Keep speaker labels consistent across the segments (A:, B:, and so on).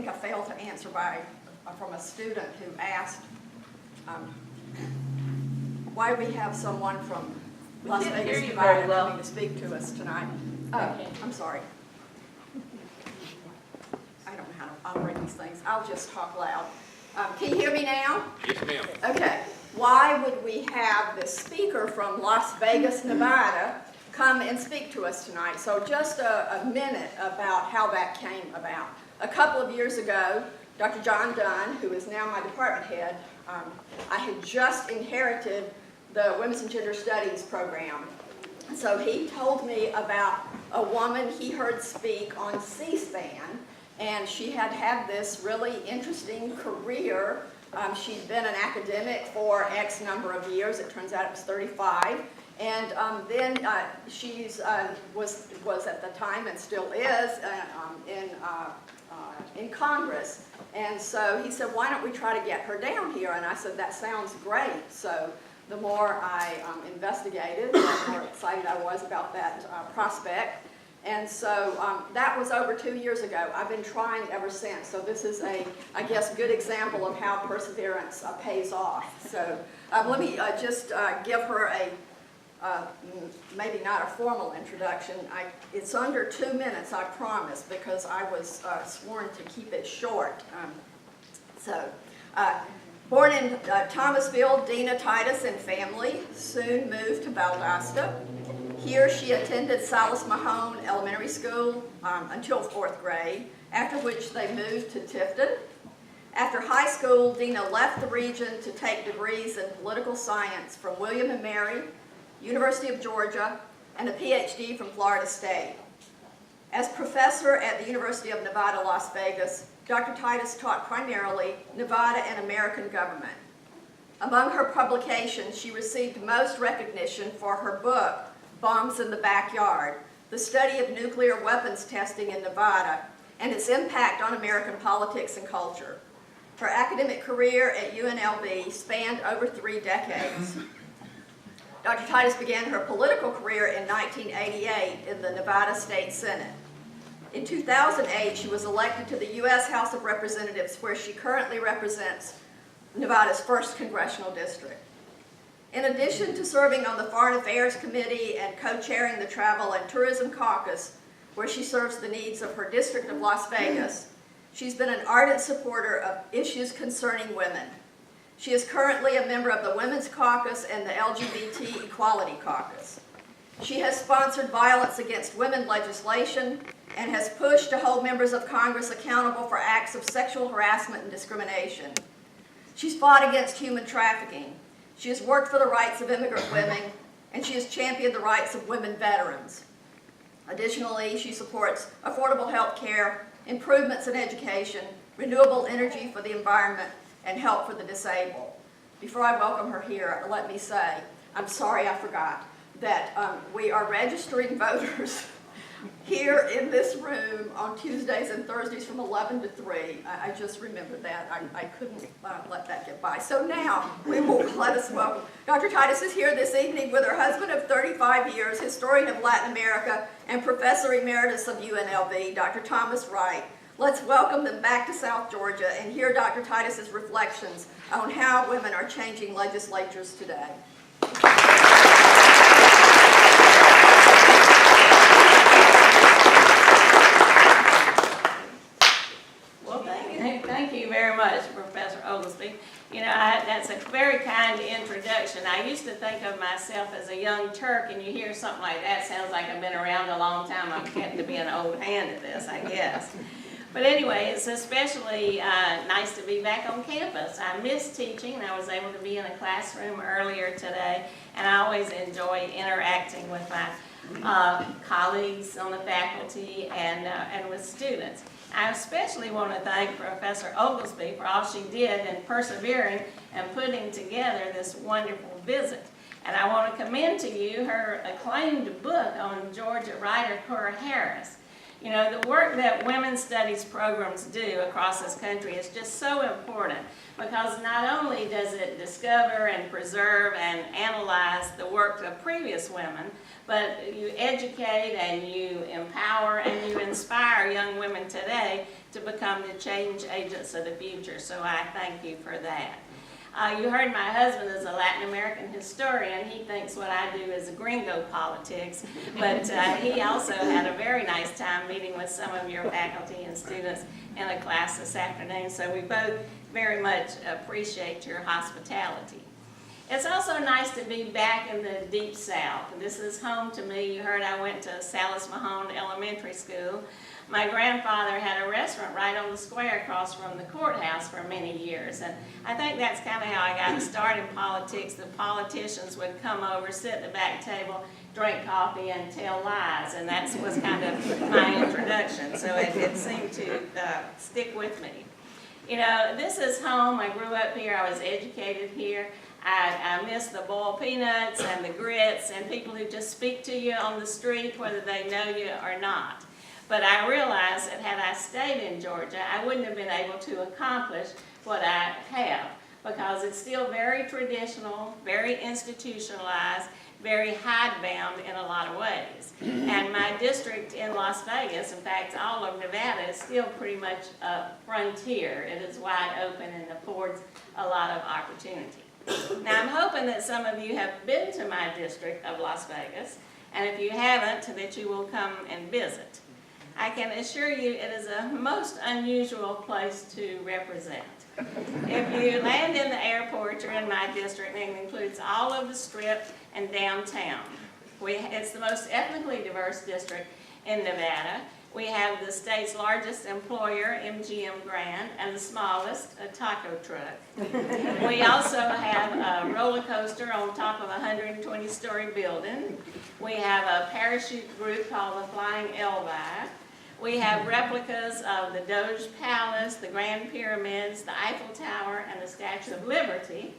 A: think I failed to answer from a student who asked why we have someone from Las Vegas, Nevada coming to speak to us tonight.
B: Okay.
A: I'm sorry. I don't know how to operate these things. I'll just talk loud. Can you hear me now?
C: Yes, ma'am.
A: Okay. Why would we have this speaker from Las Vegas, Nevada, come and speak to us tonight? So just a minute about how that came about. A couple of years ago, Dr. John Dunn, who is now my department head, I had just inherited the Women's and Gender Studies program. So he told me about a woman he heard speak on C-SPAN, and she had had this really interesting career. She'd been an academic for X number of years. It turns out it was 35. And then she was at the time and still is in Congress. And so he said, why don't we try to get her down here? And I said, that sounds great. So the more I investigated, the more excited I was about that prospect. And so that was over 2 years ago. I've been trying ever since. So this is I guess, good example of how perseverance pays off. So let me just give her maybe not a formal introduction. It's under 2 minutes, I promise, because I was sworn to keep it short. Born in Thomasville, Dina Titus and family soon moved to Valdosta. Here she attended Silas Mahone Elementary School until 4th grade, after which they moved to Tifton. After high school, Dina left the region to take degrees in political science from William & Mary, University of Georgia, and a PhD from Florida State. As professor at the University of Nevada, Las Vegas, Dr. Titus taught primarily Nevada and American government. Among her publications, she received most recognition for her book, Bombs in the Backyard, the study of nuclear weapons testing in Nevada and its impact on American politics and culture. Her academic career at UNLV spanned over 3 decades. Dr. Titus began her political career in 1988 in the Nevada State Senate. In 2008, she was elected to the U.S. House of Representatives, where she currently represents Nevada's 1st Congressional District. In addition to serving on the Foreign Affairs Committee and co-chairing the Travel and Tourism Caucus, where she serves the needs of her district of Las Vegas, she's been an ardent supporter of issues concerning women. She is currently a member of the Women's Caucus and the LGBT Equality Caucus. She has sponsored violence against women legislation and has pushed to hold members of Congress accountable for acts of sexual harassment and discrimination. She's fought against human trafficking. She has worked for the rights of immigrant women, and she has championed the rights of women veterans. Additionally, she supports affordable health care, improvements in education, renewable energy for the environment, and help for the disabled. Before I welcome her here, let me say, I'm sorry I forgot, that we are registering voters here in this room on Tuesdays and Thursdays from 11 to 3. I just remembered that. I couldn't let that get by. So now, let us welcome. Dr. Titus is here this evening with her husband of 35 years, historian of Latin America, and professor emeritus of UNLV, Dr. Thomas Wright. Let's welcome them back to South Georgia and hear Dr. Titus's reflections on how women are changing legislatures today.
B: Thank you very much, Professor Oglesby. You know, that's a very kind introduction. I used to think of myself as a young Turk, and you hear something like that, sounds like I've been around a long time. I'm getting to be an old hand at this, I guess. But anyway, it's especially nice to be back on campus. I miss teaching, and I was able to be in a classroom earlier today, and I always enjoy interacting with my colleagues on the faculty and with students. I especially want to thank Professor Oglesby for all she did in persevering and putting together this wonderful visit. And I want to commend to you her acclaimed book on Georgia writer Cora Harris. You know, the work that women's studies programs do across this country is just so important, because not only does it discover and preserve and analyze the work of previous women, but you educate and you empower and you inspire young women today to become the change agents of the future. So I thank you for that. You heard my husband is a Latin American historian. He thinks what I do is gringo politics, but he also had a very nice time meeting with some of your faculty and students in a class this afternoon, so we both very much appreciate your hospitality. It's also nice to be back in the Deep South. This is home to me. You heard I went to Salis Mahone Elementary School. My grandfather had a restaurant right on the square across from the courthouse for many years, and I think that's kind of how I got started in politics. The politicians would come over, sit at the back table, drink coffee, and tell lies, and that was kind of my introduction, so it seemed to stick with me. You know, this is home. I grew up here. I was educated here. I miss the boiled peanuts and the grits and people who just speak to you on the street, whether they know you or not. But I realized that had I stayed in Georgia, I wouldn't have been able to accomplish what I have, because it's still very traditional, very institutionalized, very hidebound in a lot of ways. And my district in Las Vegas, in fact all of Nevada, is still pretty much a frontier. It is wide open and affords a lot of opportunity. Now I'm hoping that some of you have been to my district of Las Vegas, and if you haven't, that you will come and visit. I can assure you it is a most unusual place to represent. If you land in the airport, you're in my district, and it includes all of the Strip and downtown. It's the most ethnically diverse district in Nevada. We have the state's largest employer, MGM Grand, and the smallest, a taco truck. We also have a roller coaster on top of a 120-story building. We have a parachute group called the Flying Elvi. We have replicas of the Doge Palace, the Grand Pyramids, the Eiffel Tower, and the Statue of Liberty.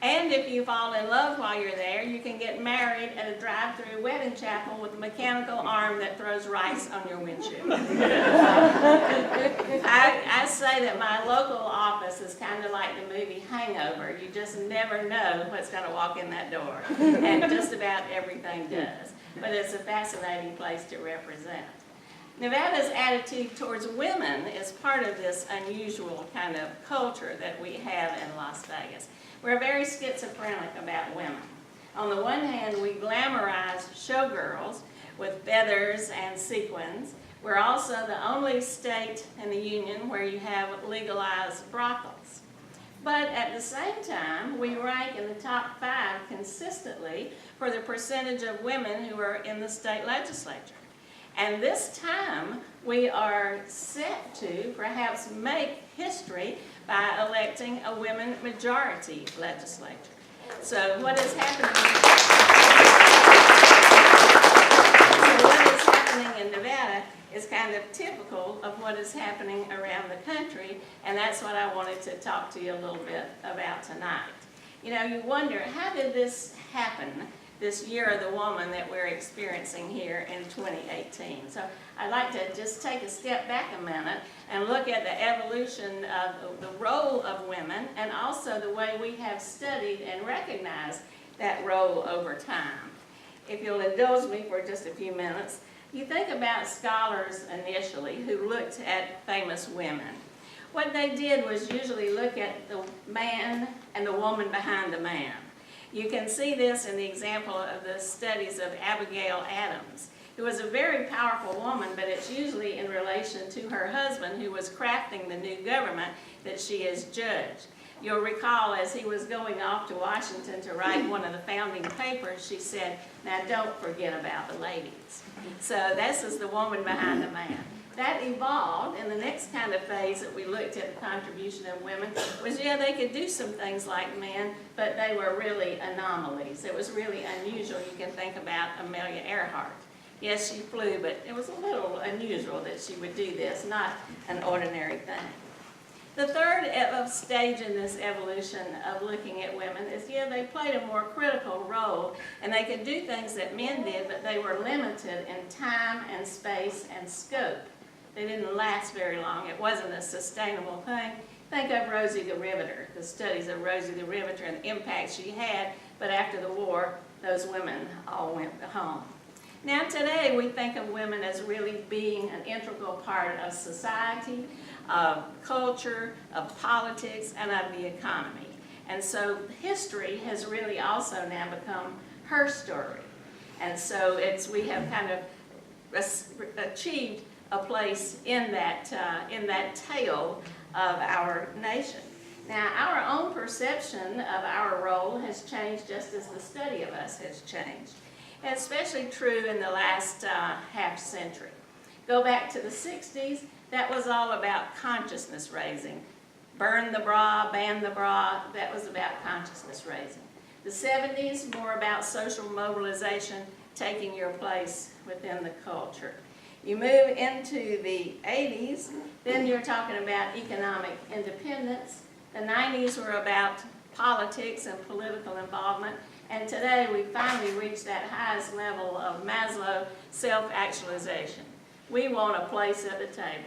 B: And if you fall in love while you're there, you can get married at a drive-through wedding chapel with a mechanical arm that throws rice on your windshield. I say that my local office is kind of like the movie Hangover. You just never know what's going to walk in that door. And just about everything does. But it's a fascinating place to represent. Nevada's attitude towards women is part of this unusual kind of culture that we have in Las Vegas. We're very schizophrenic about women. On the one hand, we glamorize showgirls with feathers and sequins. We're also the only state in the union where you have legalized brothels. But at the same time, we rank in the top 5 consistently for the percentage of women who are in the state legislature. And this time, we are set to perhaps make history by electing a women majority legislature. So what is happening in Nevada is kind of typical of what is happening around the country, and that's what I wanted to talk to you a little bit about tonight. You know, you wonder, how did this happen? This year of the woman that we're experiencing here in 2018. So I'd like to just take a step back a minute and look at the evolution of the role of women, and also the way we have studied and recognized that role over time. If you'll indulge me for just a few minutes, you think about scholars initially who looked at famous women. What they did was usually look at the man and the woman behind the man. You can see this in the example of the studies of Abigail Adams, who was a very powerful woman, but it's usually in relation to her husband, who was crafting the new government, that she is judged. You'll recall, as he was going off to Washington to write one of the founding papers, she said, "Now don't forget about the ladies." So this is the woman behind the man. That evolved, and the next kind of phase that we looked at the contribution of women was, yeah, they could do some things like men, but they were really anomalies. It was really unusual. You can think about Amelia Earhart. Yes, she flew, but it was a little unusual that she would do this, not an ordinary thing. The third stage in this evolution of looking at women is, yeah, they played a more critical role, and they could do things that men did, but they were limited in time and space and scope. They didn't last very long. It wasn't a sustainable thing. Think of Rosie the Riveter, the studies of Rosie the Riveter and the impact she had, but after the war, those women all went home. Now today we think of women as really being an integral part of society, of culture, of politics, and of the economy. And so history has really also now become her story. And so we have kind of achieved a place in that tale of our nation. Now, our own perception of our role has changed just as the study of us has changed. And especially true in the last half century. Go back to the 60s, that was all about consciousness raising. Burn the bra, ban the bra, that was about consciousness raising. The 70s, more about social mobilization, taking your place within the culture. You move into the 80s, then you're talking about economic independence. The 90s were about politics and political involvement. And today we finally reached that highest level of Maslow self-actualization. We want a place at the table.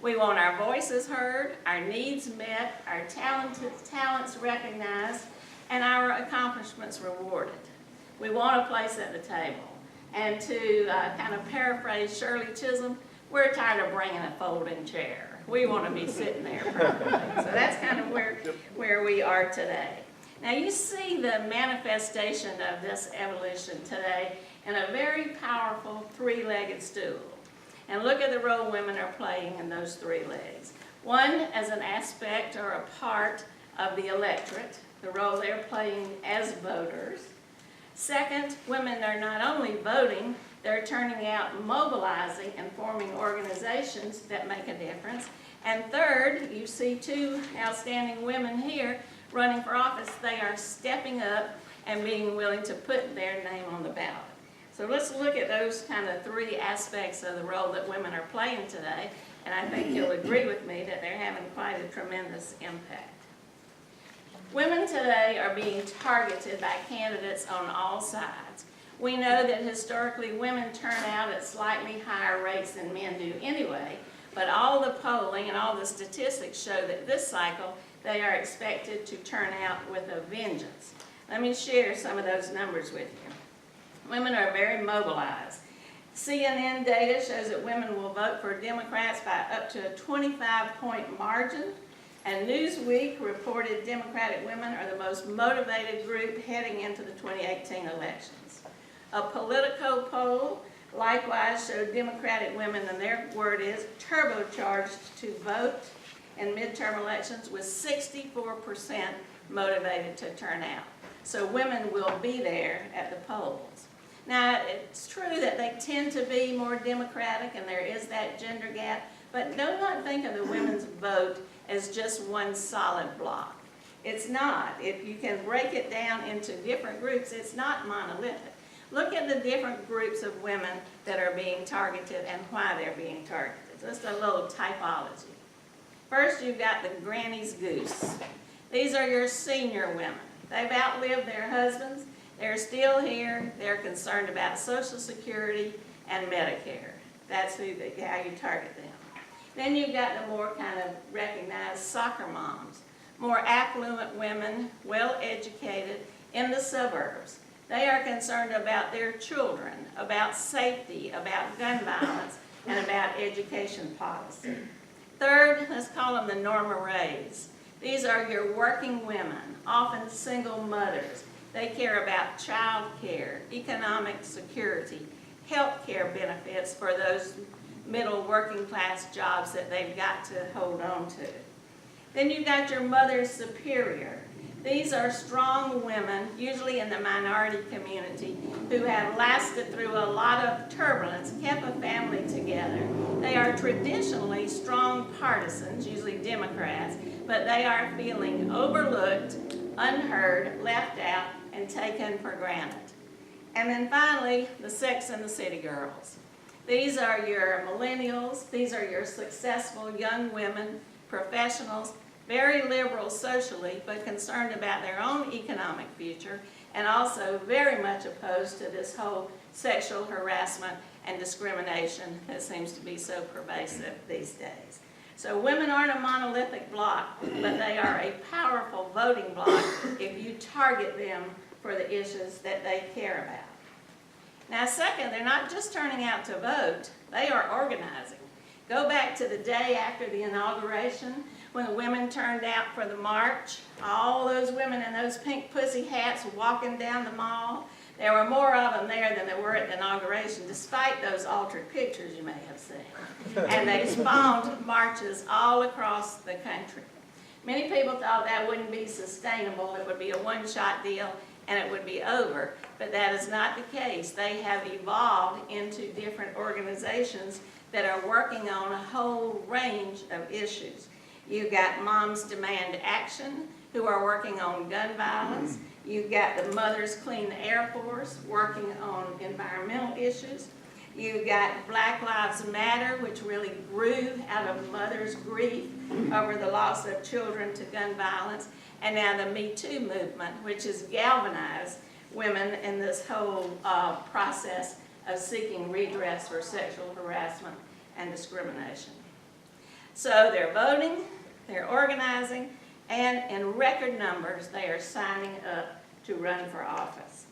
B: We want our voices heard, our needs met, our talents recognized, and our accomplishments rewarded. We want a place at the table. And to kind of paraphrase Shirley Chisholm, we're tired of bringing a folding chair. We want to be sitting there permanently. So that's kind of where we are today. Now you see the manifestation of this evolution today in a very powerful three-legged stool. And look at the role women are playing in those three legs. One, as an aspect or a part of the electorate, the role they're playing as voters. Second, women are not only voting, they're turning out, mobilizing, and forming organizations that make a difference. And third, you see two outstanding women here running for office. They are stepping up and being willing to put their name on the ballot. So let's look at those kind of three aspects of the role that women are playing today, and I think you'll agree with me that they're having quite a tremendous impact. Women today are being targeted by candidates on all sides. We know that historically women turn out at slightly higher rates than men do anyway, but all the polling and all the statistics show that this cycle they are expected to turn out with a vengeance. Let me share some of those numbers with you. Women are very mobilized. CNN data shows that women will vote for Democrats by up to a 25-point margin. And Newsweek reported Democratic women are the most motivated group heading into the 2018 elections. A Politico poll likewise showed Democratic women, and their word is turbocharged to vote in midterm elections, with 64% motivated to turn out. So women will be there at the polls. Now, it's true that they tend to be more Democratic, and there is that gender gap, but do not think of the women's vote as just one solid block. It's not. If you can break it down into different groups, it's not monolithic. Look at the different groups of women that are being targeted and why they're being targeted. Just a little typology. First, you've got the granny's goose. These are your senior women. They've outlived their husbands. They're still here. They're concerned about Social Security and Medicare. That's how you target them. Then you've got the more kind of recognized soccer moms, more affluent women, well-educated in the suburbs. They are concerned about their children, about safety, about gun violence, and about education policy. Third, let's call them the Norma Rays. These are your working women, often single mothers. They care about child care, economic security, health care benefits for those middle working class jobs that they've got to hold on to. Then you've got your mother superior. These are strong women, usually in the minority community, who have lasted through a lot of turbulence, kept a family together. They are traditionally strong partisans, usually Democrats, but they are feeling overlooked, unheard, left out, and taken for granted. And then finally, the Sex and the City girls. These are your millennials. These are your successful young women, professionals, very liberal socially, but concerned about their own economic future, and also very much opposed to this whole sexual harassment and discrimination that seems to be so pervasive these days. So women aren't a monolithic block, but they are a powerful voting block if you target them for the issues that they care about. Now second, they're not just turning out to vote, they are organizing. Go back to the day after the inauguration when the women turned out for the march. All those women in those pink pussy hats walking down the mall. There were more of them there than there were at the inauguration, despite those altered pictures you may have seen. And they spawned marches all across the country. Many people thought that wouldn't be sustainable. It would be a one-shot deal and it would be over. But that is not the case. They have evolved into different organizations that are working on a whole range of issues. You've got Moms Demand Action, who are working on gun violence. You've got the Mothers Clean the Air Force, working on environmental issues. You've got Black Lives Matter, which really grew out of mothers' grief over the loss of children to gun violence. And now the Me Too movement, which has galvanized women in this whole process of seeking redress for sexual harassment and discrimination. So they're voting, they're organizing, and in record numbers they are signing up to run for office.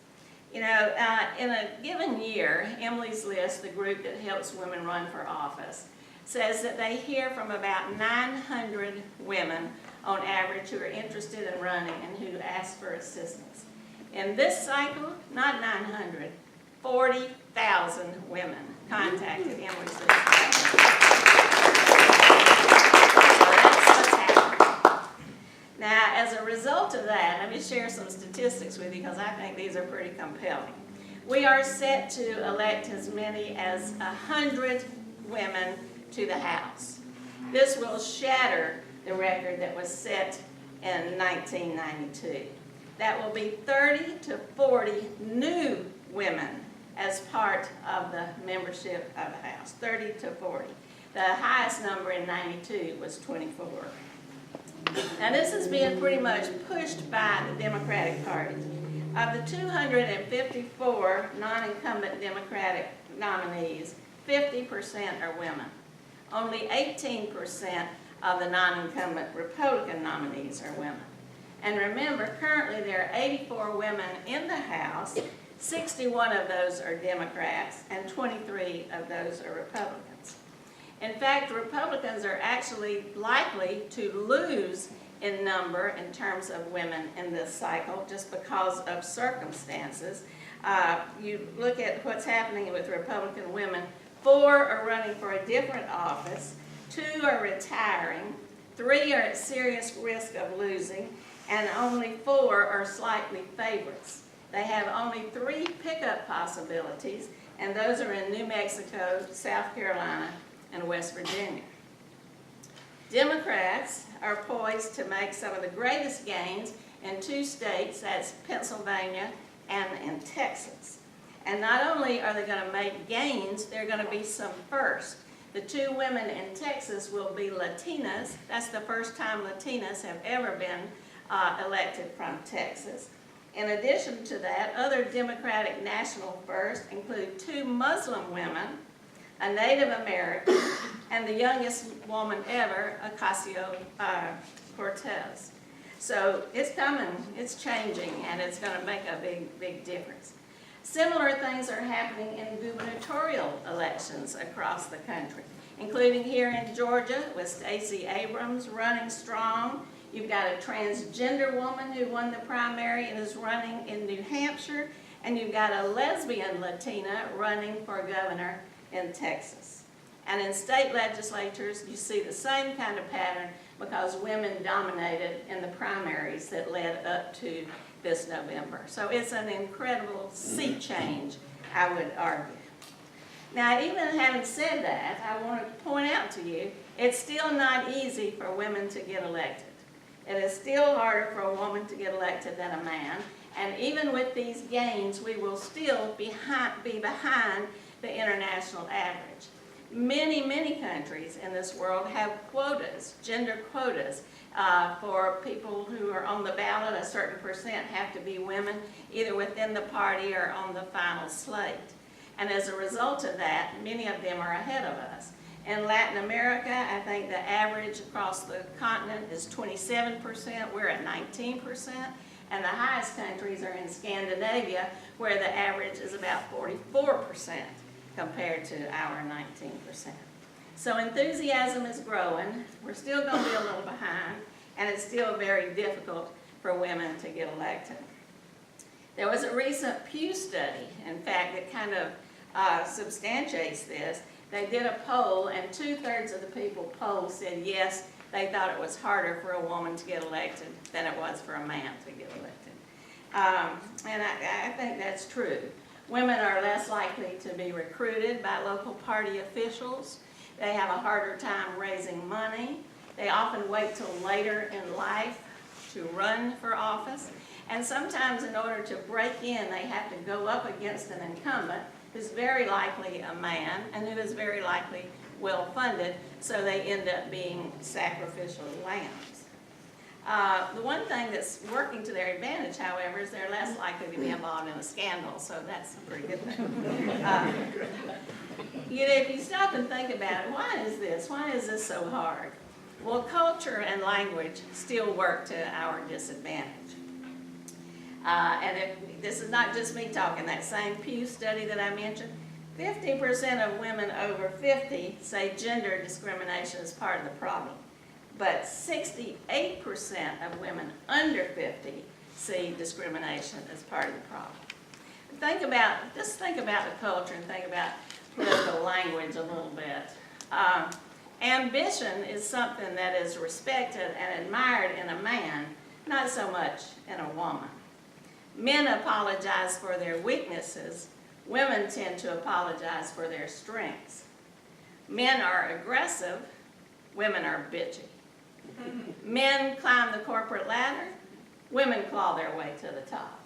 B: You know, in a given year, Emily's List, the group that helps women run for office, says that they hear from about 900 women on average who are interested in running and who ask for assistance. In this cycle, not 900, 40,000 women contacted Emily's List. Now, as a result of that, let me share some statistics with you because I think these are pretty compelling. We are set to elect as many as 100 women to the House. This will shatter the record that was set in 1992. That will be 30 to 40 new women as part of the membership of the House, 30 to 40. The highest number in 92 was 24. Now this is being pretty much pushed by the Democratic Party. Of the 254 non-incumbent Democratic nominees, 50% are women. Only 18% of the non-incumbent Republican nominees are women. And remember, currently there are 84 women in the House, 61 of those are Democrats, and 23 of those are Republicans. In fact, Republicans are actually likely to lose in number in terms of women in this cycle just because of circumstances. You look at what's happening with Republican women. 4 are running for a different office, 2 are retiring, 3 are at serious risk of losing, and only 4 are slightly favorites. They have only 3 pickup possibilities, and those are in New Mexico, South Carolina, and West Virginia. Democrats are poised to make some of the greatest gains in 2 states, that's Pennsylvania and in Texas. And not only are they going to make gains, they're going to be some first. The 2 women in Texas will be Latinas. That's the first time Latinas have ever been elected from Texas. In addition to that, other Democratic national firsts include 2 Muslim women, a Native American, and the youngest woman ever, Ocasio-Cortez. So it's coming, it's changing, and it's going to make a big, big difference. Similar things are happening in gubernatorial elections across the country, including here in Georgia with Stacey Abrams running strong. You've got a transgender woman who won the primary and is running in New Hampshire, and you've got a lesbian Latina running for governor in Texas. And in state legislatures, you see the same kind of pattern because women dominated in the primaries that led up to this November. So it's an incredible sea change, I would argue. Now, even having said that, I want to point out to you, it's still not easy for women to get elected. It is still harder for a woman to get elected than a man, and even with these gains, we will still be behind the international average. Many, many countries in this world have quotas, gender quotas, for people who are on the ballot. A certain percent have to be women, either within the party or on the final slate. And as a result of that, many of them are ahead of us. In Latin America, I think the average across the continent is 27%. We're at 19%. And the highest countries are in Scandinavia, where the average is about 44% compared to our 19%. So enthusiasm is growing. We're still going to be a little behind, and it's still very difficult for women to get elected. There was a recent Pew study, in fact, that kind of substantiates this. They did a poll, and 2/3 of the people polled said yes, they thought it was harder for a woman to get elected than it was for a man to get elected. And I think that's true. Women are less likely to be recruited by local party officials. They have a harder time raising money. They often wait till later in life to run for office. And sometimes in order to break in, they have to go up against an incumbent who's very likely a man and who is very likely well-funded, so they end up being sacrificial lambs. The one thing that's working to their advantage, however, is they're less likely to be involved in a scandal, so that's a pretty good thing. You know, if you stop and think about it, why is this? Why is this so hard? Well, culture and language still work to our disadvantage. And this is not just me talking, that same Pew study that I mentioned, 50% of women over 50 say gender discrimination is part of the problem, but 68% of women under 50 see discrimination as part of the problem. Just think about the culture and think about political language a little bit. Ambition is something that is respected and admired in a man, not so much in a woman. Men apologize for their weaknesses. Women tend to apologize for their strengths. Men are aggressive. Women are bitchy. Men climb the corporate ladder. Women claw their way to the top.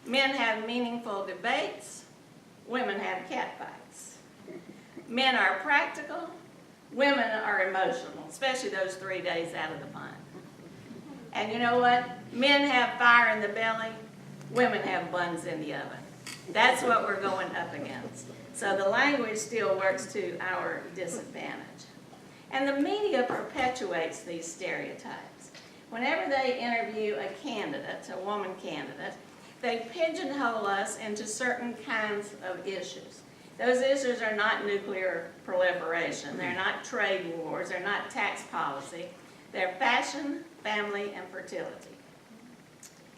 B: Men have meaningful debates. Women have catfights. Men are practical. Women are emotional, especially those 3 days out of the month. And you know what? Men have fire in the belly. Women have buns in the oven. That's what we're going up against. So the language still works to our disadvantage. And the media perpetuates these stereotypes. Whenever they interview a candidate, a woman candidate, they pigeonhole us into certain kinds of issues. Those issues are not nuclear proliferation. They're not trade wars. They're not tax policy. They're fashion, family, and fertility.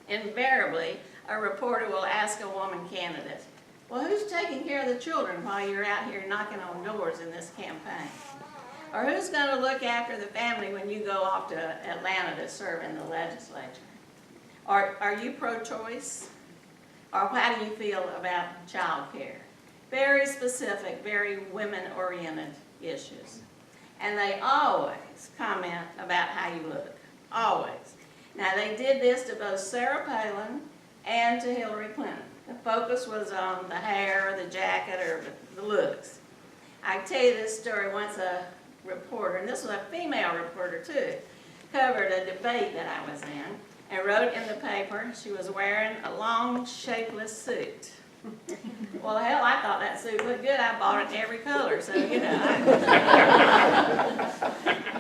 B: Invariably, a reporter will ask a woman candidate, well, who's taking care of the children while you're out here knocking on doors in this campaign? Or who's going to look after the family when you go off to Atlanta to serve in the legislature? Or are you pro-choice? Or how do you feel about childcare? Very specific, very women-oriented issues. And they always comment about how you look. Always. Now, they did this to both Sarah Palin and to Hillary Clinton. The focus was on the hair, or the jacket, or the looks. I tell you this story. Once a reporter, and this was a female reporter too, covered a debate that I was in and wrote in the paper she was wearing a long, shapeless suit. Well, hell, I thought that suit looked good. I bought it in every color, so you know.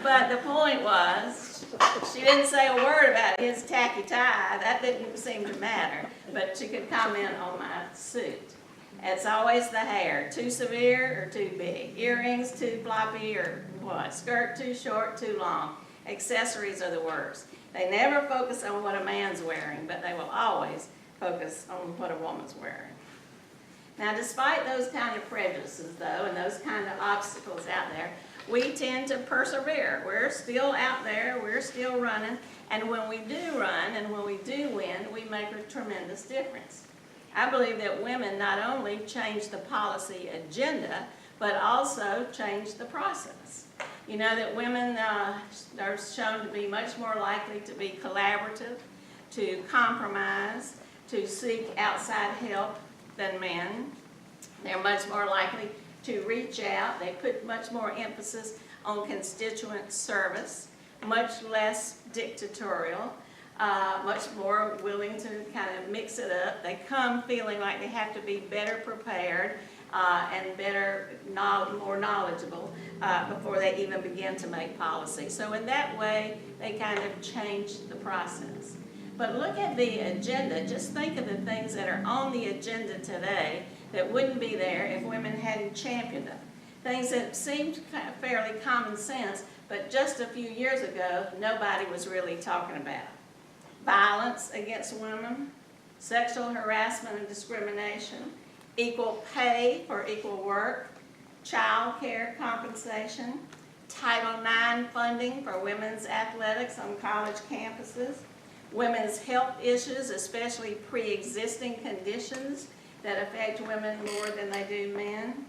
B: But the point was, she didn't say a word about his tacky tie. That didn't seem to matter. But she could comment on my suit. It's always the hair, too severe or too big. Earrings too floppy or what? Skirt too short, too long. Accessories are the worst. They never focus on what a man's wearing, but they will always focus on what a woman's wearing. Now, despite those kind of prejudices, though, and those kind of obstacles out there, we tend to persevere. We're still out there, we're still running, and when we do run and when we do win, we make a tremendous difference. I believe that women not only change the policy agenda, but also change the process. You know that women are shown to be much more likely to be collaborative, to compromise, to seek outside help than men. They're much more likely to reach out. They put much more emphasis on constituent service, much less dictatorial, much more willing to kind of mix it up. They come feeling like they have to be better prepared and more knowledgeable before they even begin to make policy. So in that way, they kind of change the process. But look at the agenda. Just think of the things that are on the agenda today that wouldn't be there if women hadn't championed them. Things that seemed fairly common sense, but just a few years ago, nobody was really talking about. Violence against women, sexual harassment and discrimination, equal pay for equal work, child care compensation, Title IX funding for women's athletics on college campuses, women's health issues, especially pre-existing conditions that affect women more than they do men,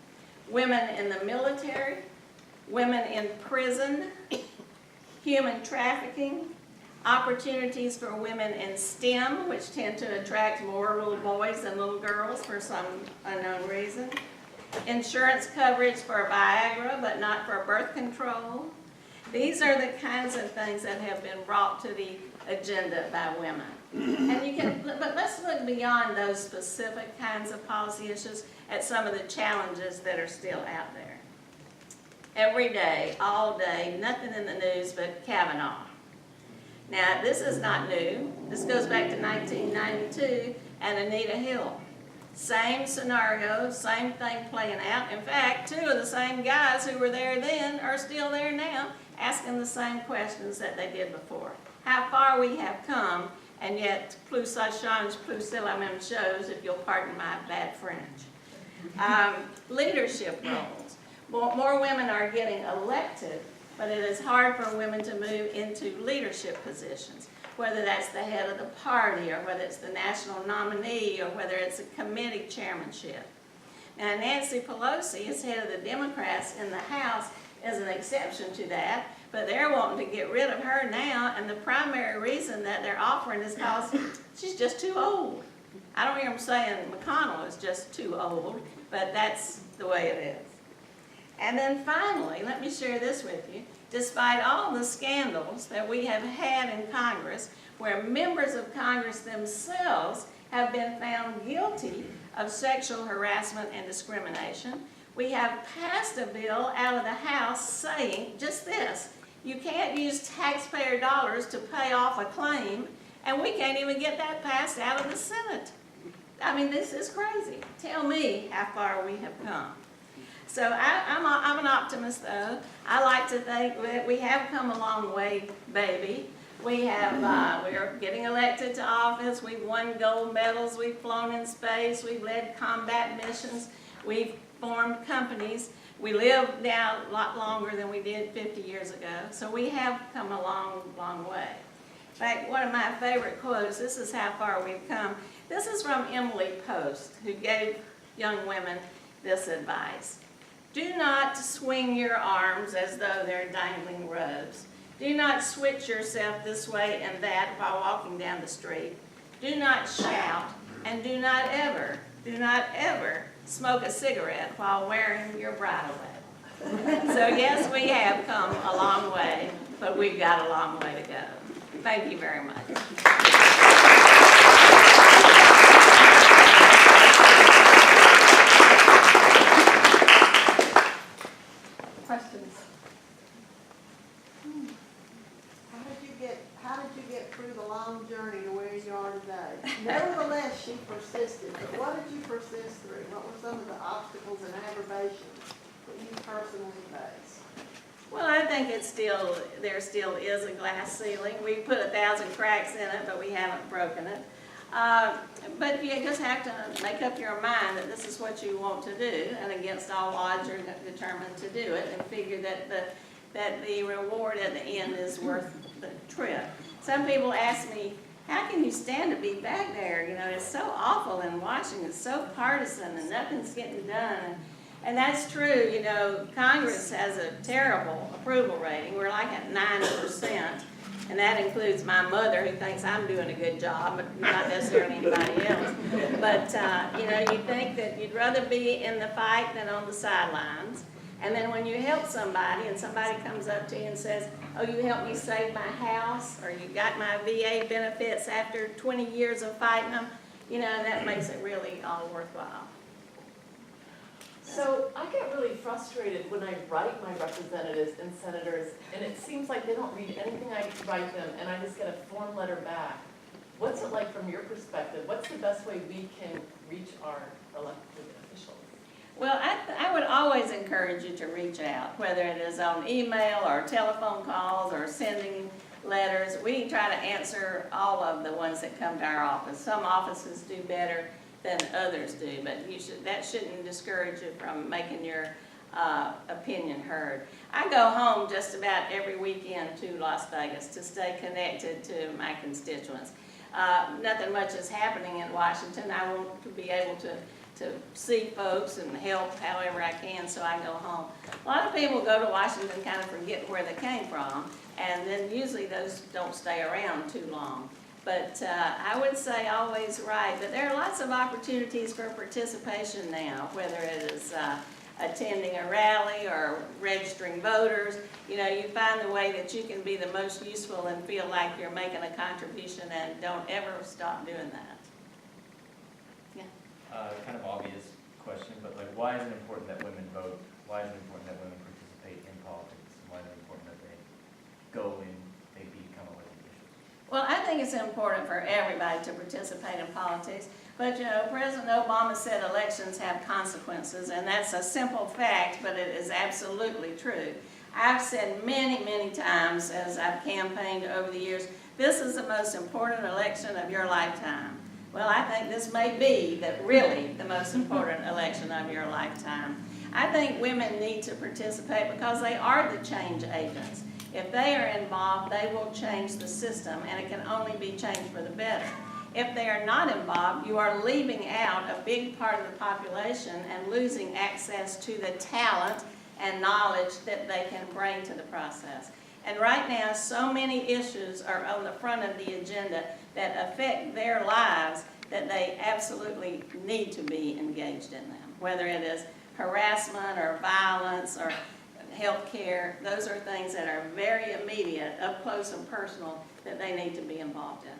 B: women in the military, women in prison, human trafficking, opportunities for women in STEM, which tend to attract more little boys than little girls for some unknown reason, insurance coverage for Viagra but not for birth control. These are the kinds of things that have been brought to the agenda by women. And but let's look beyond those specific kinds of policy issues at some of the challenges that are still out there. Every day, all day, nothing in the news but Kavanaugh. Now, this is not new. This goes back to 1992 and Anita Hill. Same scenario, same thing playing out. In fact, two of the same guys who were there then are still there now, asking the same questions that they did before. How far we have come, and yet plus ça change, plus c'est la même chose, if you'll pardon my bad French. Leadership roles. More women are getting elected, but it is hard for women to move into leadership positions, whether that's the head of the party, or whether it's the national nominee, or whether it's a committee chairmanship. Now, Nancy Pelosi, as head of the Democrats in the House, is an exception to that, but they're wanting to get rid of her now, and the primary reason that they're offering is because she's just too old. I don't hear them saying McConnell is just too old, but that's the way it is. And then finally, let me share this with you. Despite all the scandals that we have had in Congress, where members of Congress themselves have been found guilty of sexual harassment and discrimination, we have passed a bill out of the House saying just this: you can't use taxpayer dollars to pay off a claim, and we can't even get that passed out of the Senate. I mean, this is crazy. Tell me how far we have come. So I'm an optimist, though. I like to think that we have come a long way, baby. We are getting elected to office. We've won gold medals. We've flown in space. We've led combat missions. We've formed companies. We live now a lot longer than we did 50 years ago. So we have come a long, long way. In fact, one of my favorite quotes, this is how far we've come. This is from Emily Post, who gave young women this advice. Do not swing your arms as though they're dangling robes. Do not switch yourself this way and that while walking down the street. Do not shout, and do not ever smoke a cigarette while wearing your bridle wrap. So yes, we have come a long way, but we've got a long way to go. Thank you very much.
A: Questions?
C: How did you get through the long journey to where you are today? Nevertheless, she persisted. But what did you persist through? What were some of the obstacles and aggravations that you personally faced?
B: Well, I think there still is a glass ceiling. We put 1,000 cracks in it, but we haven't broken it. But you just have to make up your mind that this is what you want to do, and against all odds you're determined to do it, and figure that the reward at the end is worth the trip. Some people ask me, how can you stand to be back there? You know, it's so awful in Washington, it's so partisan, and nothing's getting done. And that's true. You know, Congress has a terrible approval rating. We're like at 90%. And that includes my mother, who thinks I'm doing a good job, but not necessarily anybody else. But, you know, you think that you'd rather be in the fight than on the sidelines. And then when you help somebody and somebody comes up to you and says, oh, you helped me save my house, or you got my VA benefits after 20 years of fighting them, you know, that makes it really all worthwhile.
D: So I get really frustrated when I write my representatives and senators, and it seems like they don't read anything I write them, and I just get a form letter back. What's it like from your perspective? What's the best way we can reach our elected officials?
B: Well, I would always encourage you to reach out, whether it is on email or telephone calls or sending letters. We try to answer all of the ones that come to our office. Some offices do better than others do, but that shouldn't discourage you from making your opinion heard. I go home just about every weekend to Las Vegas to stay connected to my constituents. Nothing much is happening in Washington. I want to be able to see folks and help however I can, so I go home. A lot of people go to Washington kind of forget where they came from, and then usually those don't stay around too long. But I would say always write, but there are lots of opportunities for participation now, whether it is attending a rally or registering voters. You know, you find the way that you can be the most useful and feel like you're making a contribution, and don't ever stop doing that.
E: Kind of obvious question, but like, why is it important that women vote? Why is it important that women participate in politics? And why is it important that they go and they become elected officials?
B: Well, I think it's important for everybody to participate in politics, but you know, President Obama said elections have consequences, and that's a simple fact, but it is absolutely true. I've said many, many times as I've campaigned over the years, this is the most important election of your lifetime. Well, I think this may be really the most important election of your lifetime. I think women need to participate because they are the change agents. If they are involved, they will change the system, and it can only be changed for the better. If they are not involved, you are leaving out a big part of the population and losing access to the talent and knowledge that they can bring to the process. And right now, so many issues are on the front of the agenda that affect their lives that they absolutely need to be engaged in them. Whether it is harassment or violence or health care, those are things that are very immediate, up close and personal, that they need to be involved in.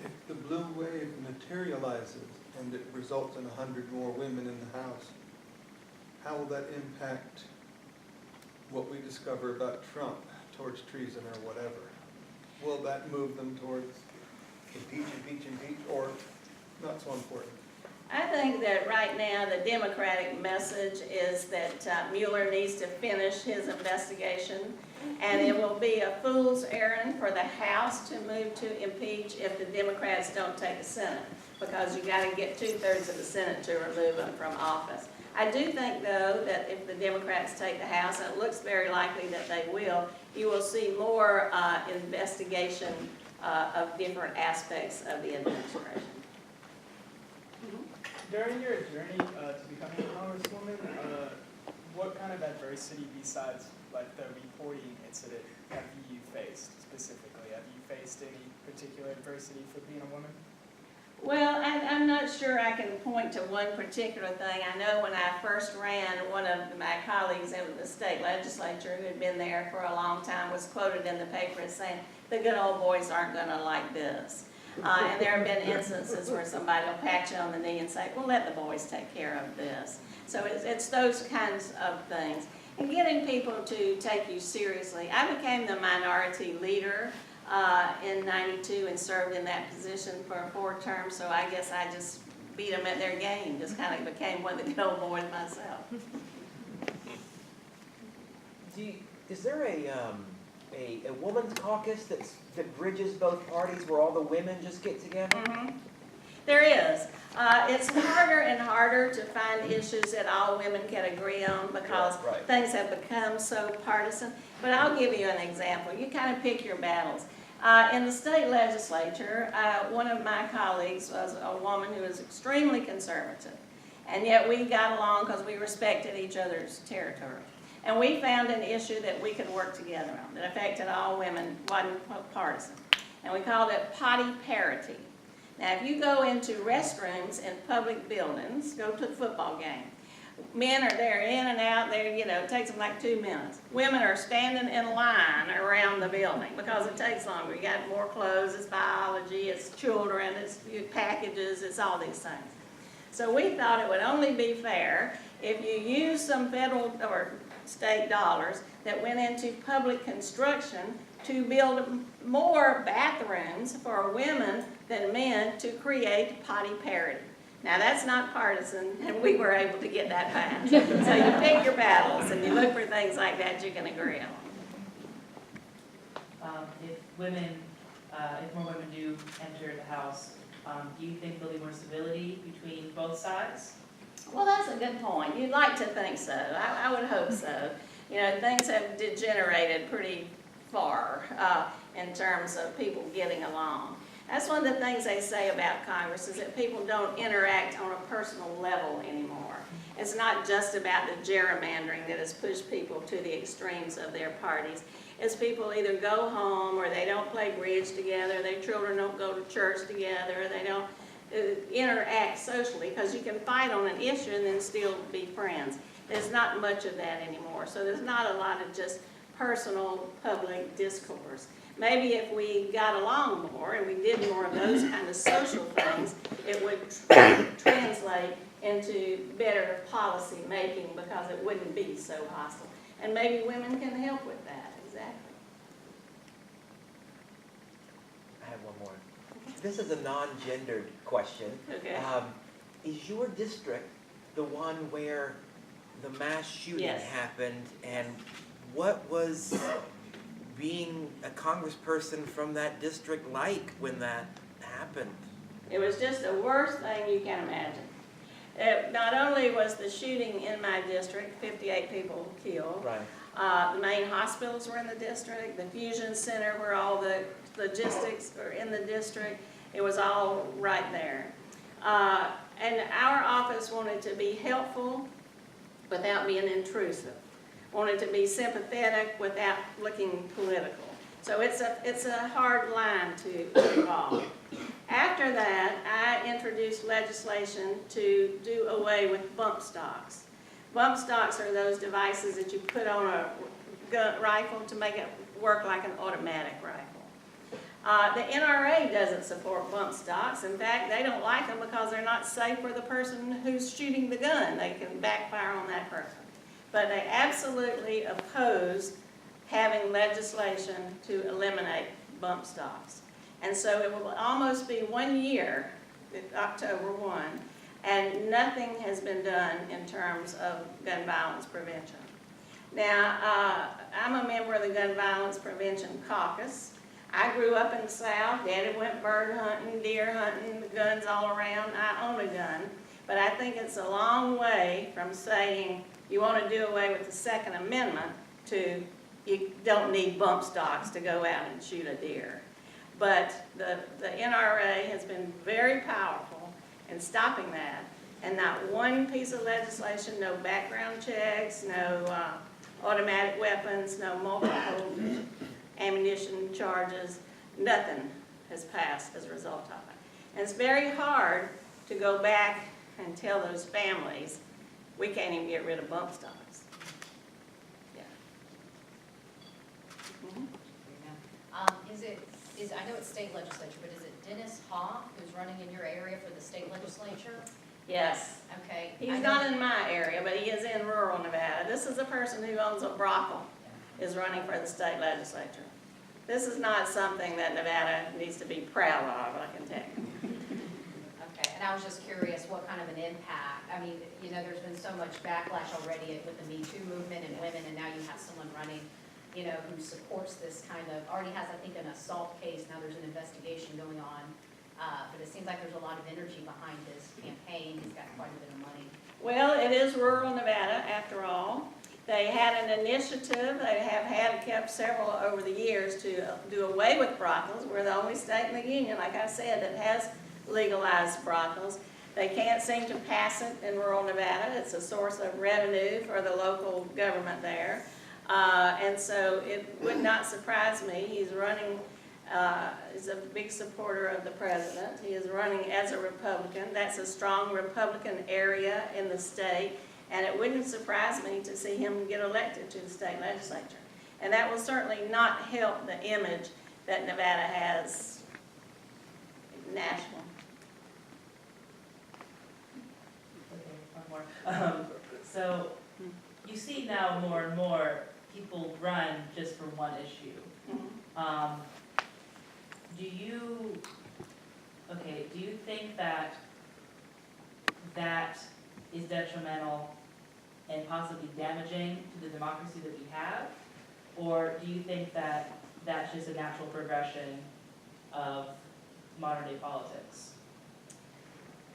F: If the blue wave materializes and it results in 100 more women in the House, how will that impact what we discover about Trump towards treason or whatever? Will that move them towards impeach, impeach, impeach, or not so important?
B: I think that right now the Democratic message is that Mueller needs to finish his investigation, and it will be a fool's errand for the House to move to impeach if the Democrats don't take the Senate, because you got to get 2/3 of the Senate to remove them from office. I do think, though, that if the Democrats take the House, and it looks very likely that they will, you will see more investigation of different aspects of the administration.
G: During your journey to becoming a Congresswoman, what kind of adversity besides like the reporting incident have you faced specifically? Have you faced any particular adversity for being a woman?
B: Well, I'm not sure I can point to one particular thing. I know when I first ran, one of my colleagues in the state legislature who had been there for a long time was quoted in the paper as saying, "The good old boys aren't going to like this." And there have been instances where somebody will pat you on the knee and say, "Well, let the boys take care of this." So it's those kinds of things. And getting people to take you seriously. I became the minority leader in '92 and served in that position for 4 terms, so I guess I just beat them at their game, just kind of became one of the good old boys myself.
H: Is there a women's caucus that bridges both parties where all the women just get together?
B: Mm-hmm. There is. It's harder and harder to find issues that all women can agree on because
H: Right.
B: things have become so partisan. But I'll give you an example. You kind of pick your battles. In the state legislature, one of my colleagues was a woman who was extremely conservative. And yet we got along because we respected each other's territory. And we found an issue that we could work together on that affected all women, wasn't partisan. And we called it potty parity. Now, if you go into restrooms in public buildings, go to a football game, men are there in and out there, it takes them like 2 minutes. Women are standing in line around the building because it takes longer. You got more clothes, it's biology, it's children, it's packages, it's all these things. So we thought it would only be fair if you use some federal or state dollars that went into public construction to build more bathrooms for women than men to create potty parity. Now, that's not partisan, and we were able to get that passed. So you pick your battles, and you look for things like that you can agree on.
I: If more women do enter the House, do you think there'll be more civility between both sides?
B: Well, that's a good point. You'd like to think so. I would hope so. You know, things have degenerated pretty far in terms of people getting along. That's one of the things they say about Congress, is that people don't interact on a personal level anymore. It's not just about the gerrymandering that has pushed people to the extremes of their parties. It's people either go home, or they don't play bridge together, their children don't go to church together, they don't interact socially, because you can fight on an issue and then still be friends. There's not much of that anymore, so there's not a lot of just personal public discourse. Maybe if we got along more and we did more of those kind of social things, it would translate into better policy making, because it wouldn't be so hostile. And maybe women can help with that, exactly.
H: I have one more. This is a non-gendered question.
B: Okay.
H: Is your district the one where the mass shooting
B: Yes.
H: happened, and what was being a congressperson from that district like when that happened?
B: It was just the worst thing you can imagine. Not only was the shooting in my district, 58 people killed.
H: Right.
B: The main hospitals were in the district, the fusion center where all the logistics are in the district. It was all right there. And our office wanted to be helpful without being intrusive. Wanted to be sympathetic without looking political. So it's a hard line to evolve. After that, I introduced legislation to do away with bump stocks. Bump stocks are those devices that you put on a rifle to make it work like an automatic rifle. The NRA doesn't support bump stocks. In fact, they don't like them because they're not safe for the person who's shooting the gun. They can backfire on that person. But they absolutely oppose having legislation to eliminate bump stocks. And so it will almost be 1 year, October 1, and nothing has been done in terms of gun violence prevention. Now, I'm a member of the Gun Violence Prevention Caucus. I grew up in the South. Daddy went bird hunting, deer hunting, guns all around. I own a gun. But I think it's a long way from saying you want to do away with the Second Amendment to you don't need bump stocks to go out and shoot a deer. But the NRA has been very powerful in stopping that, and not one piece of legislation, no background checks, no automatic weapons, no multiple ammunition charges, nothing has passed as a result of it. And it's very hard to go back and tell those families, we can't even get rid of bump stocks. Yeah. Mm-hmm.
J: I know it's state legislature, but is it Dennis Hoff who's running in your area for the state legislature?
B: Yes.
J: Okay.
B: He's not in my area, but he is in rural Nevada. This is a person who owns a brothel, is running for the state legislature. This is not something that Nevada needs to be proud of, I can tell you.
J: Okay, and I was just curious what kind of an impact, I mean, you know, there's been so much backlash already with the Me Too movement and women, and now you have someone running, you know, who supports this kind of, already has, I think, an assault case, now there's an investigation going on, but it seems like there's a lot of energy behind his campaign, he's got quite a bit of money.
B: Well, it is rural Nevada, after all. They had an initiative, they have kept several over the years to do away with brothels. We're the only state in the union, like I said, that has legalized brothels. They can't seem to pass it in rural Nevada. It's a source of revenue for the local government there. And so it would not surprise me. He's running, he's a big supporter of the president. He is running as a Republican. That's a strong Republican area in the state. And it wouldn't surprise me to see him get elected to the state legislature. And that will certainly not help the image that Nevada has national.
I: Okay, one more. So you see now more and more people run just for one issue.
B: Mhm.
I: Do you think that that is detrimental and possibly damaging to the democracy that we have? Or do you think that that's just a natural progression of modern day politics?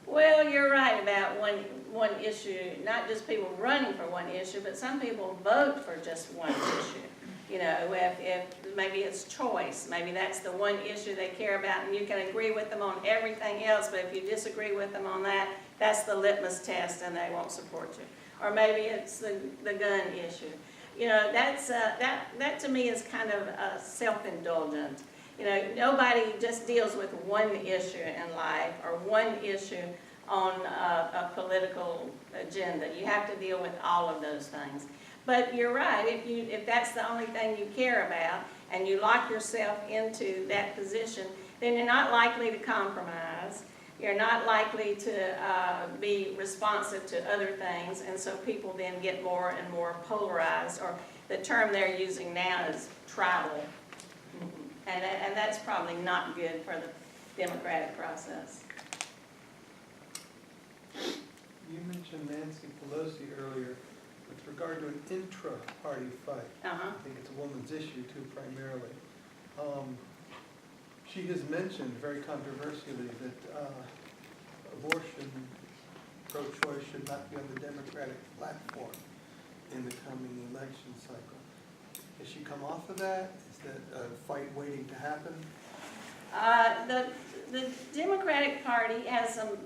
B: Well, you're right about one issue, not just people running for one issue, but some people vote for just one issue. You know, if maybe it's choice, maybe that's the one issue they care about, and you can agree with them on everything else, but if you disagree with them on that, that's the litmus test and they won't support you. Or maybe it's the gun issue. You know, that to me is kind of self-indulgent. You know, nobody just deals with one issue in life or one issue on a political agenda. You have to deal with all of those things. But you're right, if that's the only thing you care about and you lock yourself into that position, then you're not likely to compromise. You're not likely to be responsive to other things, and so people then get more and more polarized, or the term they're using now is tribal. And that's probably not good for the democratic process.
F: You mentioned Nancy Pelosi earlier with regard to an intra-party fight.
B: Uh-huh.
F: I think it's a woman's issue too, primarily. She has mentioned very controversially that abortion, pro-choice should not be on the Democratic platform in the coming election cycle. Has she come off of that? Is that a fight waiting to happen?
B: The Democratic Party has some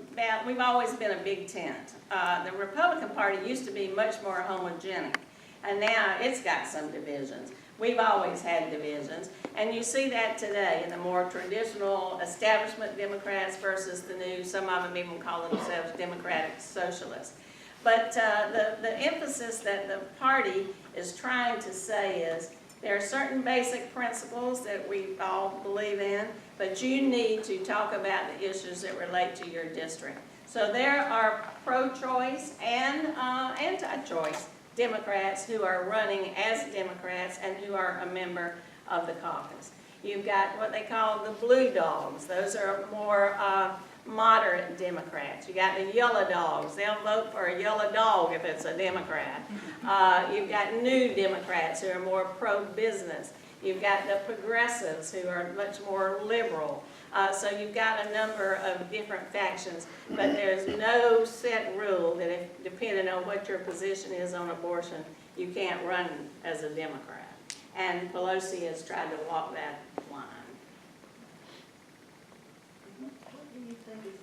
B: we've always been a big tent. The Republican Party used to be much more homogenic, and now it's got some divisions. We've always had divisions, and you see that today in the more traditional establishment Democrats versus the new, some of them even call themselves Democratic Socialists. But the emphasis that the party is trying to say is there are certain basic principles that we all believe in, but you need to talk about the issues that relate to your district. So there are pro-choice and anti-choice Democrats who are running as Democrats and who are a member of the caucus. You've got what they call the blue dogs. Those are more moderate Democrats. You got the yellow dogs. They'll vote for a yellow dog if it's a Democrat. You've got new Democrats who are more pro-business. You've got the progressives who are much more liberal. So you've got a number of different factions, but there's no set rule that if, depending on what your position is on abortion, you can't run as a Democrat. And Pelosi has tried to walk that line.
C: What do you think is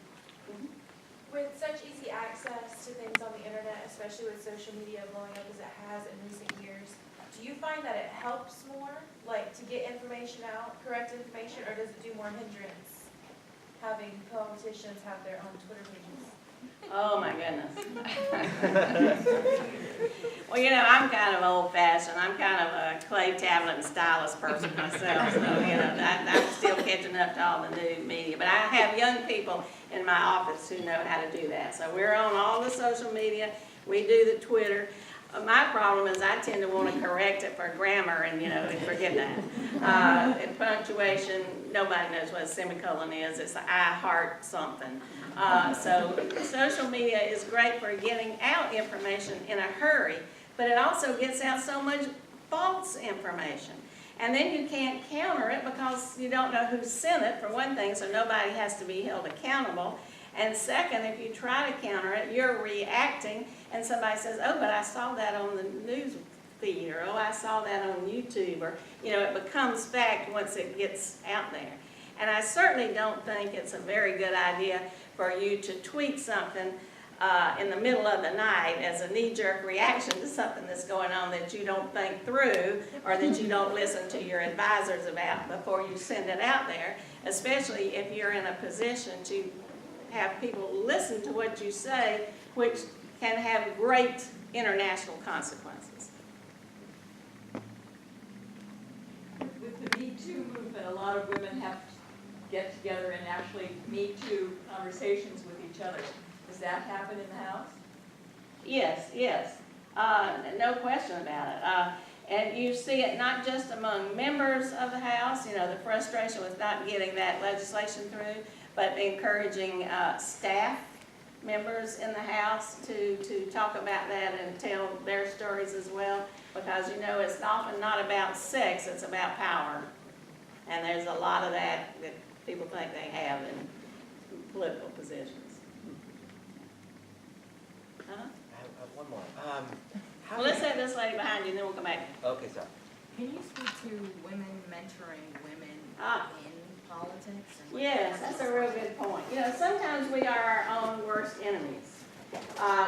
K: With such easy access to things on the internet, especially with social media blowing up as it has in recent years, do you find that it helps more, like to get information out, correct information, or does it do more hindrance having politicians have their own Twitter pages?
B: Oh my goodness. Well, you know, I'm kind of old-fashioned. I'm kind of a clay tablet and stylus person myself, so, you know, I'm still catching up to all the new media. But I have young people in my office who know how to do that. So we're on all the social media. We do the Twitter. My problem is I tend to want to correct it for grammar and, you know, and forget that. And punctuation, nobody knows what a semicolon is. It's I heart something. So social media is great for getting out information in a hurry, but it also gets out so much false information. And then you can't counter it because you don't know who sent it, for one thing, so nobody has to be held accountable. And second, if you try to counter it, you're reacting, and somebody says, oh, but I saw that on the news feed, or oh, I saw that on YouTube, or, you know, it becomes fact once it gets out there. And I certainly don't think it's a very good idea for you to tweet something in the middle of the night as a knee-jerk reaction to something that's going on that you don't think through or that you don't listen to your advisors about before you send it out there, especially if you're in a position to have people listen to what you say, which can have great international consequences.
L: With the Me Too movement, a lot of women have to get together and actually Me Too conversations with each other. Does that happen in the House?
B: Yes, yes. No question about it. And you see it not just among members of the House, you know, the frustration with not getting that legislation through, but encouraging staff members in the House to talk about that and tell their stories as well. Because, you know, it's often not about sex, it's about power. And there's a lot of that people think they have in political positions.
H: I have one more. How
B: Well, let's have this lady behind you, and then we'll come back.
H: Okay, sorry.
M: Can you speak to women mentoring women
B: Ah.
M: in politics? And what
B: Yes,
M: that
B: that's a real good point. You know, sometimes we are our own worst enemies.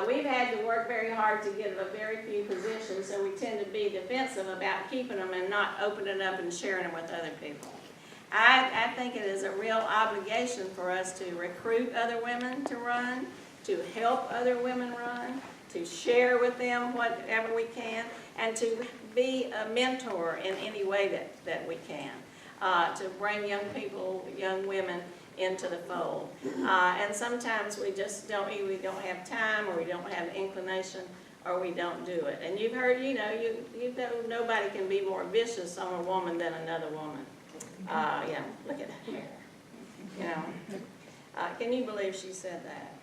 B: We've had to work very hard to get a very few positions, so we tend to be defensive about keeping them and not opening up and sharing them with other people. I think it is a real obligation for us to recruit other women to run, to help other women run, to share with them whatever we can, and to be a mentor in any way that we can, to bring young people, young women into the fold. And sometimes we just we don't have time, or we don't have inclination, or we don't do it. And you've heard, you know, nobody can be more vicious on a woman than another woman. Yeah, look at that hair. You know, can you believe she said that?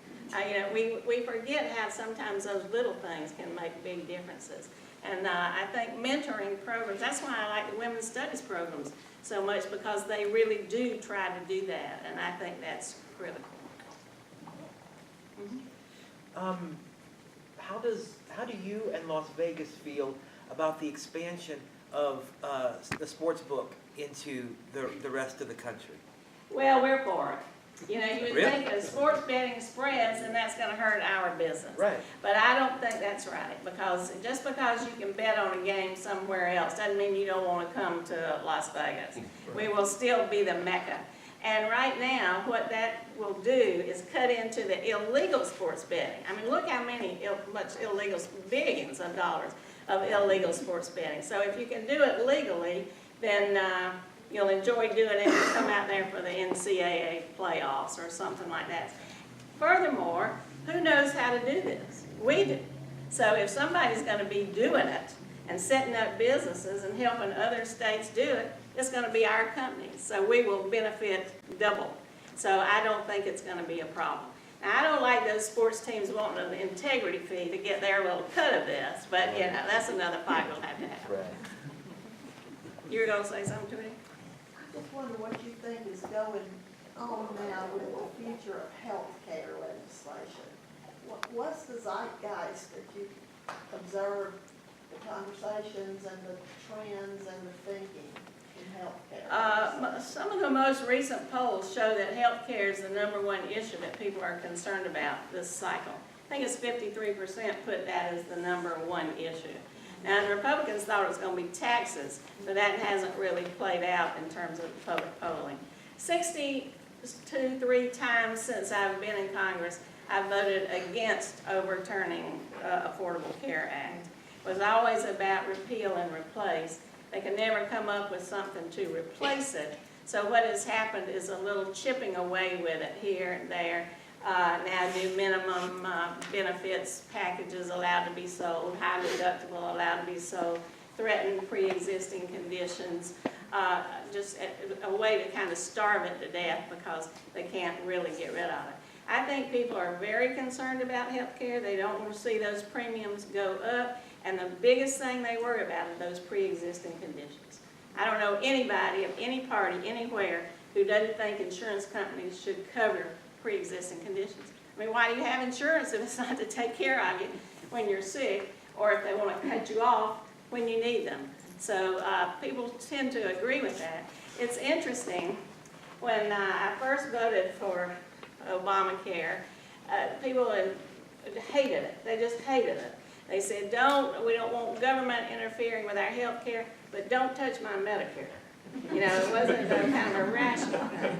B: You know, we forget how sometimes those little things can make big differences. And I think mentoring programs, that's why I like the women's studies programs so much, because they really do try to do that, and I think that's critical.
H: Mm-hmm. How do you and Las Vegas feel about the expansion of the sports book into the rest of the country?
B: Well, we're for it. You know, you would
H: Really?
B: think that sports betting spreads, and that's going to hurt our business.
H: Right.
B: But I don't think that's right, because just because you can bet on a game somewhere else doesn't mean you don't want to come to Las Vegas. We will still be the Mecca. And right now, what that will do is cut into the illegal sports betting. I mean, look how much illegal, billions of dollars of illegal sports betting. So if you can do it legally, then you'll enjoy doing it and come out there for the NCAA playoffs or something like that. Furthermore, who knows how to do this? We do. So if somebody's going to be doing it and setting up businesses and helping other states do it, it's going to be our companies. So we will benefit double. So I don't think it's going to be a problem. Now, I don't like those sports teams wanting an integrity fee to get their little cut of this, but you know, that's another fight we'll have to have.
H: Right.
B: You were going to say something to me?
C: I just wonder what you think is going on now with the future of healthcare legislation. What's the zeitgeist that you observe, the conversations and the trends and the thinking in healthcare?
B: Some of the most recent polls show that healthcare is the #1 issue that people are concerned about this cycle. I think it's 53% put that as the #1 issue. Now, the Republicans thought it was going to be taxes, but that hasn't really played out in terms of public polling. 63 times since I've been in Congress, I voted against overturning Affordable Care Act. It was always about repeal and replace. They can never come up with something to replace it. So what has happened is a little chipping away with it here and there. Now do minimum benefits packages allowed to be sold, high deductible allowed to be sold, threatened pre-existing conditions, just a way to kind of starve it to death because they can't really get rid of it. I think people are very concerned about health care. They don't want to see those premiums go up, and the biggest thing they worry about are those pre-existing conditions. I don't know anybody of any party anywhere who doesn't think insurance companies should cover pre-existing conditions. I mean, why do you have insurance if it's not to take care of you when you're sick, or if they want to cut you off when you need them? So people tend to agree with that. It's interesting, when I first voted for Obamacare, people hated it. They just hated it. They said, we don't want government interfering with our health care, but don't touch my Medicare. You know, it wasn't kind of a rational thing.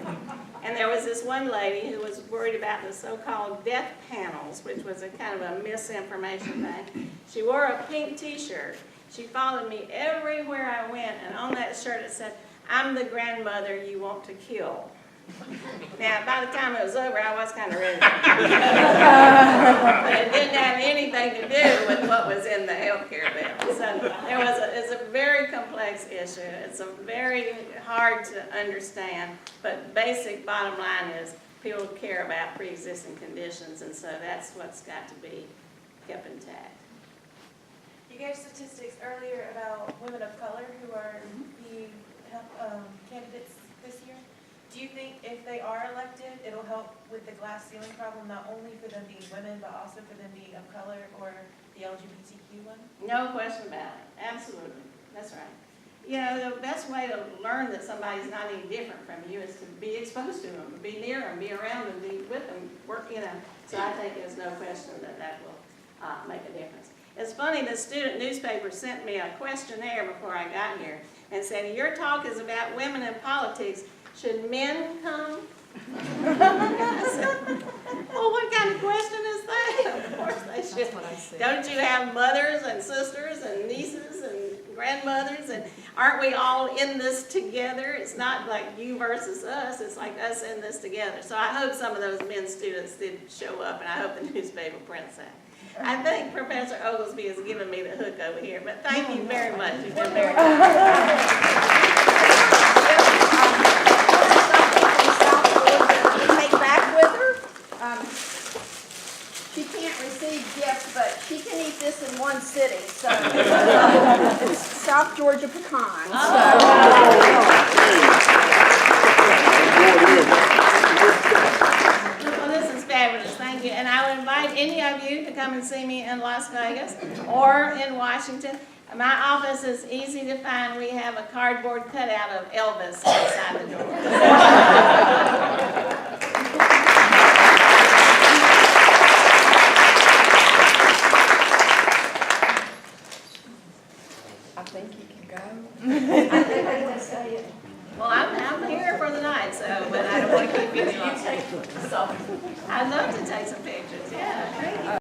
B: And there was this one lady who was worried about the so-called death panels, which was a kind of a misinformation thing. She wore a pink t-shirt. She followed me everywhere I went, and on that shirt it said, "I'm the grandmother you want to kill." Now, by the time it was over, I was kind of ready. But it didn't have anything to do with what was in the healthcare bill. So it's a very complex issue. It's a very hard to understand, but basic bottom line is people care about pre-existing conditions, and so that's what's got to be kept intact.
K: You gave statistics earlier about women of color who are being candidates this year. Do you think if they are elected, it'll help with the glass ceiling problem, not only for them being women, but also for them being of color or the LGBTQ one?
B: No question about it. Absolutely. That's right. You know, the best way to learn that somebody's not any different from you is to be exposed to them, be near them, be around them, be with them, work, you know. So I think there's no question that that will make a difference. It's funny, the student newspaper sent me a questionnaire before I got here and said, your talk is about women in politics. Should men come? I said, well, what kind of question is that? Of course they should.
M: That's what I said.
B: Don't you have mothers and sisters and nieces and grandmothers? And aren't we all in this together? It's not like you versus us. It's like us in this together. So I hope some of those men students did show up, and I hope the newspaper prints that. I think Professor Oglesby has given me the hook over here, but thank you very much. You've been very kind.
A: Take back with her. She can't receive gifts, but she can eat this in one sitting. So it's South Georgia pecans.
B: Well, this is fabulous. Thank you. And I would invite any of you to come and see me in Las Vegas or in Washington. My office is easy to find. We have a cardboard cutout of Elvis outside the door.
A: I think you can go.
B: Well, I'm here for the night, so, but I don't want to keep you.
D: You take some.
B: I'd love to take some pictures, yeah.